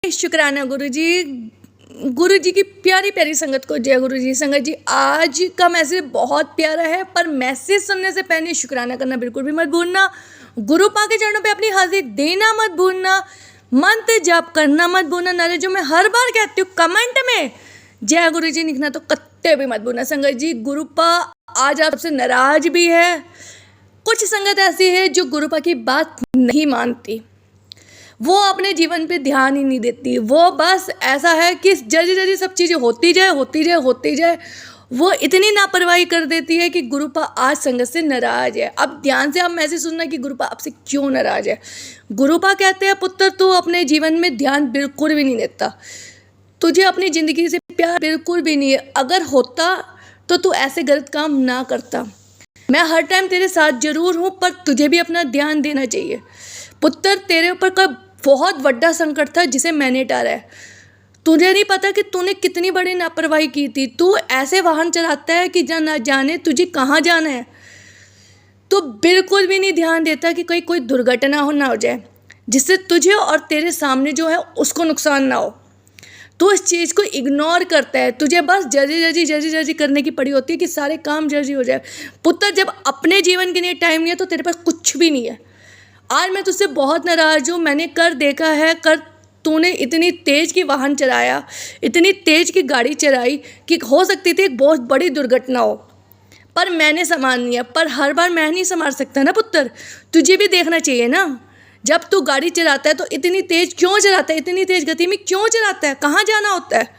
शुक्राना गुरु जी की प्यारी प्यारी संगत को जय गुरु जी। संगत जी, आज का मैसेज बहुत प्यारा है, पर मैसेज सुनने से पहले शुक्राना करना बिल्कुल भी मत भूलना। गुरु पा के चरणों पे अपनी हाजिरी देना मत भूलना, मंत्र जाप करना मत भूलना। नारे जो मैं हर बार कहती हूँ कमेंट में जय गुरु जी लिखना तो कत्ते भी मत भूलना। संगत जी, गुरु पा आज आपसे नाराज भी है। कुछ संगत ऐसी है जो गुरु पा की बात नहीं मानती, वो अपने जीवन पे ध्यान ही नहीं देती। वो बस ऐसा है कि जल्दी जल्दी सब चीज़ें होती जाए। वो इतनी लापरवाही कर देती है कि गुरुपा आज संगत से नाराज है। अब ध्यान से आप मैसेज सुनना कि गुरुपा आपसे क्यों नाराज है। गुरुपा कहते हैं, पुत्र तू अपने जीवन में ध्यान बिल्कुल भी नहीं देता, तुझे अपनी ज़िंदगी से प्यार बिल्कुल भी नहीं है। अगर होता तो तू ऐसे गलत काम ना करता। मैं हर टाइम तेरे साथ जरूर हूँ, पर तुझे भी अपना ध्यान देना चाहिए। पुत्र, तेरे ऊपर का बहुत बड़ा संकट था जिसे मैंने टाला है। तुझे नहीं पता कि तूने कितनी बड़ी लापरवाही की थी। तू ऐसे वाहन चलाता है कि ना जाने तुझे कहाँ जाना है। तू बिल्कुल भी नहीं ध्यान देता कि कोई दुर्घटना ना हो जाए जिससे तुझे और तेरे सामने जो है उसको नुकसान ना हो। तू इस चीज़ को इग्नोर करता है। तुझे बस जल्दी करने की पड़ी होती है कि सारे काम जल्दी हो जाए। पुत्र, जब अपने जीवन के लिए टाइम नहीं है तो तेरे पास कुछ भी नहीं है। आज मैं तुझसे बहुत नाराज़ हूँ। मैंने कर देखा है, तूने इतनी तेज़ की वाहन चलाया, इतनी तेज़ की गाड़ी चलाई कि हो सकती थी एक बहुत बड़ी दुर्घटना हो, पर मैंने संभाल लिया। पर हर बार मैं नहीं संभाल सकता ना पुत्र, तुझे भी देखना चाहिए ना। जब तू गाड़ी चलाता है तो इतनी तेज़ क्यों चलाता है, इतनी तेज़ गति में क्यों चलाता है, कहाँ जाना होता है?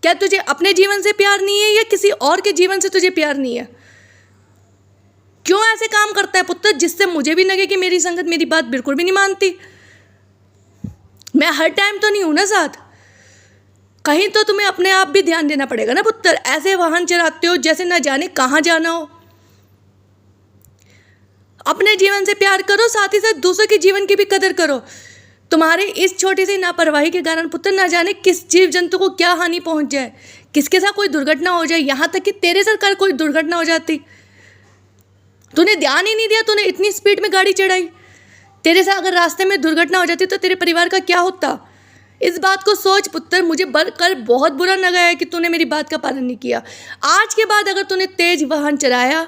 क्या तुझे अपने जीवन से प्यार नहीं है या किसी और के जीवन से तुझे प्यार नहीं है? क्यों ऐसे काम करता है पुत्र जिससे मुझे भी लगे कि मेरी संगत मेरी बात बिल्कुल भी नहीं मानती? मैं हर टाइम तो नहीं हूं ना साथ, कहीं तो तुम्हें अपने आप भी ध्यान देना पड़ेगा ना पुत्र। ऐसे वाहन चलाते हो जैसे ना जाने कहाँ जाना हो। अपने जीवन से प्यार करो, साथ ही साथ दूसरों के जीवन की भी कदर करो। तुम्हारे इस छोटी सी लापरवाही के कारण पुत्र ना जाने किस जीव जंतु को क्या हानि पहुंच जाए, किसके साथ कोई दुर्घटना हो जाए, यहाँ तक कि तेरे साथ कोई दुर्घटना हो जाती। तूने ध्यान ही नहीं दिया, तूने इतनी स्पीड में गाड़ी चढ़ाई। तेरे से अगर रास्ते में दुर्घटना हो जाती तो तेरे परिवार का क्या होता? इस बात को सोच पुत्र। मुझे कल बहुत बुरा लगा है कि तूने मेरी बात का पालन नहीं किया। आज के बाद अगर तूने तेज वाहन चलाया,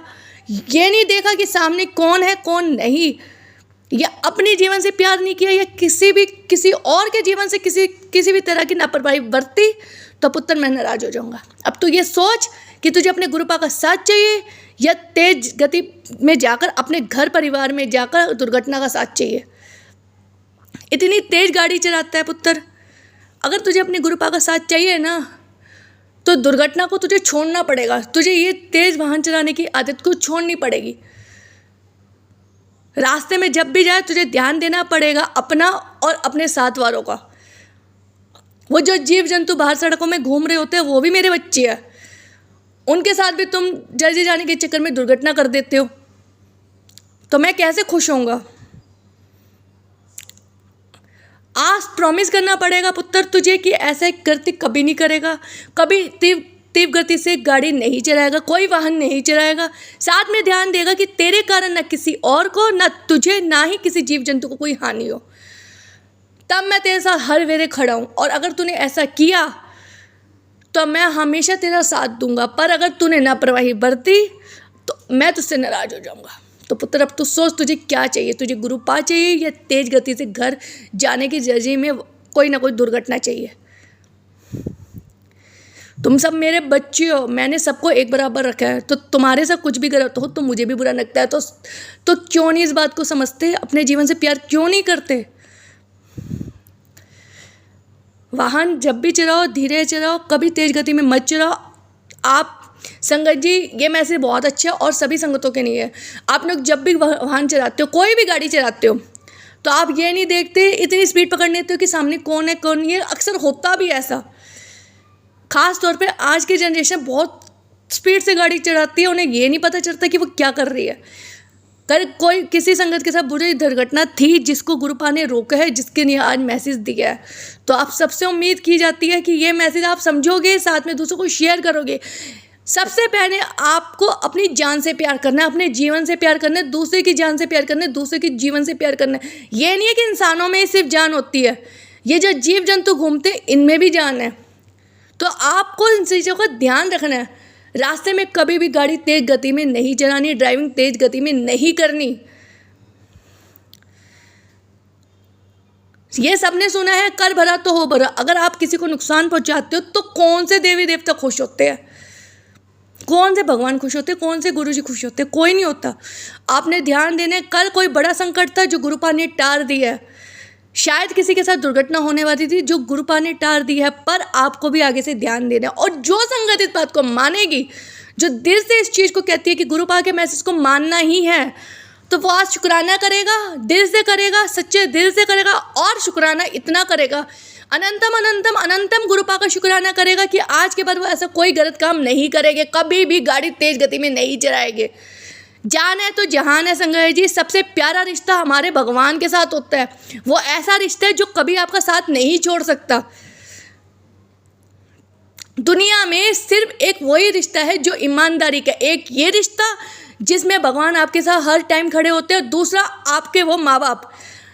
ये नहीं देखा कि सामने कौन है कौन नहीं, या अपने जीवन से प्यार नहीं किया, या किसी और के जीवन से किसी भी तरह की लापरवाही बरती, तो पुत्र मैं नाराज हो जाऊंगा। अब तू ये सोच कि तुझे अपने गुरुपा का साथ चाहिए या तेज गति में जाकर अपने घर परिवार में जाकर दुर्घटना का साथ चाहिए। इतनी तेज गाड़ी चलाता है पुत्र। अगर तुझे अपने गुरुपा का साथ चाहिए ना, तो दुर्घटना को तुझे छोड़ना पड़ेगा। तुझे ये तेज वाहन चलाने की आदत को छोड़नी पड़ेगी। रास्ते में जब भी जाए तुझे ध्यान देना पड़ेगा अपना और अपने साथ वालों का। वो जो जीव जंतु बाहर सड़कों में घूम रहे होते हैं वो भी मेरे बच्चे हैं, उनके साथ भी तुम जल्दी जाने के चक्कर में दुर्घटना कर देते हो, तो मैं कैसे खुश होऊंगा? आज प्रॉमिस करना पड़ेगा पुत्र तुझे कि ऐसा गलती कभी नहीं करेगा, कभी तीव्र गति से गाड़ी नहीं चलाएगा, कोई वाहन नहीं चलाएगा। साथ में ध्यान देगा कि तेरे कारण ना किसी और को, ना तुझे, ना ही किसी जीव जंतु को कोई हानि हो। तब मैं तेरे साथ हर वेले खड़ा हूँ, और अगर तूने ऐसा किया तो मैं हमेशा तेरा साथ दूंगा। पर अगर तूने लापरवाही बरती तो मैं तुझसे नाराज हो जाऊंगा। तो पुत्र, अब तू सोच तुझे क्या चाहिए। तुझे गुरुपा चाहिए या तेज गति से घर जाने की जर्नी में कोई ना कोई दुर्घटना चाहिए? तुम सब मेरे बच्चे हो, मैंने सबको एक बराबर रखा है। तो तुम्हारे साथ कुछ भी गलत हो तो मुझे भी बुरा लगता है। तो क्यों नहीं इस बात को समझते? अपने जीवन से प्यार क्यों नहीं करते? वाहन जब भी चलाओ धीरे चलाओ, कभी तेज गति में मत चलाओ। आप संगत जी, ये मैसेज बहुत अच्छा है और सभी संगतों के लिए है। आप लोग जब भी वाहन चलाते हो, कोई भी गाड़ी चलाते हो, तो आप ये नहीं देखते, इतनी स्पीड पकड़ लेते हो कि सामने कौन है कौन नहीं है। अक्सर होता भी ऐसा, खास तौर पे आज की जनरेशन बहुत स्पीड से गाड़ी चलाती है, उन्हें ये नहीं पता चलता कि वो क्या कर रही है। कोई किसी संगत के साथ बुरी दुर्घटना थी जिसको गुरुपा ने रोका है, जिसके लिए आज मैसेज दिया है, तो आप सबसे उम्मीद की जाती है कि ये मैसेज आप समझोगे, साथ में दूसरों को शेयर करोगे। सबसे पहले आपको अपनी जान से प्यार करना है, अपने जीवन से प्यार करना है, दूसरे की जान से प्यार करना है, दूसरे के जीवन से प्यार करना है। ये नहीं है कि इंसानों में सिर्फ जान होती है, ये जो जीव जंतु घूमते इनमें भी जान है, तो आपको इन चीज़ों का ध्यान रखना है। रास्ते में कभी भी गाड़ी तेज गति में नहीं चलानी, ड्राइविंग तेज गति में नहीं करनी। ये सबने सुना है, कर भरा तो हो भरा। अगर आप किसी को नुकसान पहुंचाते हो तो कौन से देवी देवता खुश होते हैं, कौन से भगवान खुश होते, कौन से गुरु जी खुश होते? कोई नहीं होता। आपने ध्यान देना है। कल कोई बड़ा संकट था जो गुरुपा ने टार दिया है। शायद किसी के साथ दुर्घटना होने वाली थी जो गुरुपा ने टार दी है, पर आपको भी आगे से ध्यान देना है। और जो संगत इस बात को मानेगी, जो दिल से इस चीज़ को कहती है कि गुरुपा के मैसेज को मानना ही है, तो वो आज शुक्राना करेगा, दिल से करेगा, सच्चे दिल से करेगा। और शुक्राना इतना करेगा, अनंतम अनंतम अनंतम गुरुपा का शुक्राना करेगा कि आज के बाद वो ऐसा कोई गलत काम नहीं करेंगे, कभी भी गाड़ी तेज गति में नहीं चलाएंगे। जान है तो जहान है संगत जी। सबसे प्यारा रिश्ता हमारे भगवान के साथ होता है। वो ऐसा रिश्ता है जो कभी आपका साथ नहीं छोड़ सकता। दुनिया में सिर्फ एक वही रिश्ता है जो ईमानदारी का, एक ये रिश्ता जिसमें भगवान आपके साथ हर टाइम खड़े होते हैं, दूसरा आपके वो माँ बाप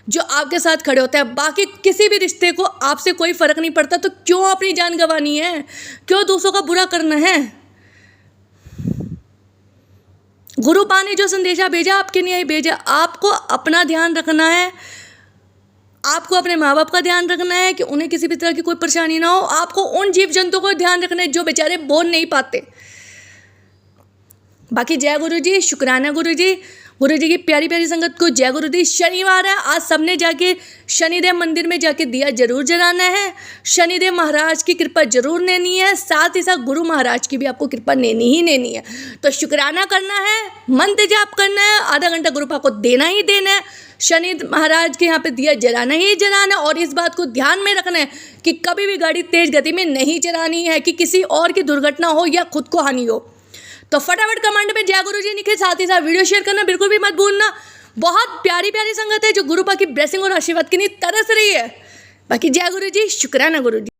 जो आपके साथ खड़े होते हैं। बाकी किसी भी रिश्ते को आपसे कोई फर्क नहीं पड़ता, तो क्यों अपनी जान गंवानी है, क्यों दूसरों का बुरा करना है? गुरुपा ने जो संदेशा भेजा आपके लिए भेजा। आपको अपना ध्यान रखना है, आपको अपने माँ बाप का ध्यान रखना है कि उन्हें किसी भी तरह की कोई परेशानी ना हो। आपको उन जीव जंतुओं का ध्यान रखना है जो बेचारे बोल नहीं पाते। बाकी जय गुरु जी, शुक्राना गुरु जी की प्यारी प्यारी संगत को जय गुरु जी। शनिवार है, आज सबने जाके शनिदेव मंदिर में जाके दिया जरूर जलाना है। शनिदेव महाराज की कृपा जरूर लेनी है, साथ ही साथ गुरु महाराज की भी आपको कृपा लेनी ही लेनी है। तो शुक्राना करना है, मंत्र जाप करना है, आधा घंटा गुरुपा को देना ही देना है, शनि महाराज के यहाँ पे दिया जलाना ही जलाना। और इस बात को ध्यान में रखना है कि कभी भी गाड़ी तेज गति में नहीं चलानी है कि किसी और की दुर्घटना हो या खुद को हानि हो। तो फटाफट कमेंट में जय गुरु जी लिखे, साथ ही साथ वीडियो शेयर करना बिल्कुल भी मत भूलना। बहुत प्यारी प्यारी संगत है जो गुरुपा की ब्लेसिंग और आशीर्वाद के लिए तरस रही है। बाकी जय गुरु जी, शुक्राना गुरु जी।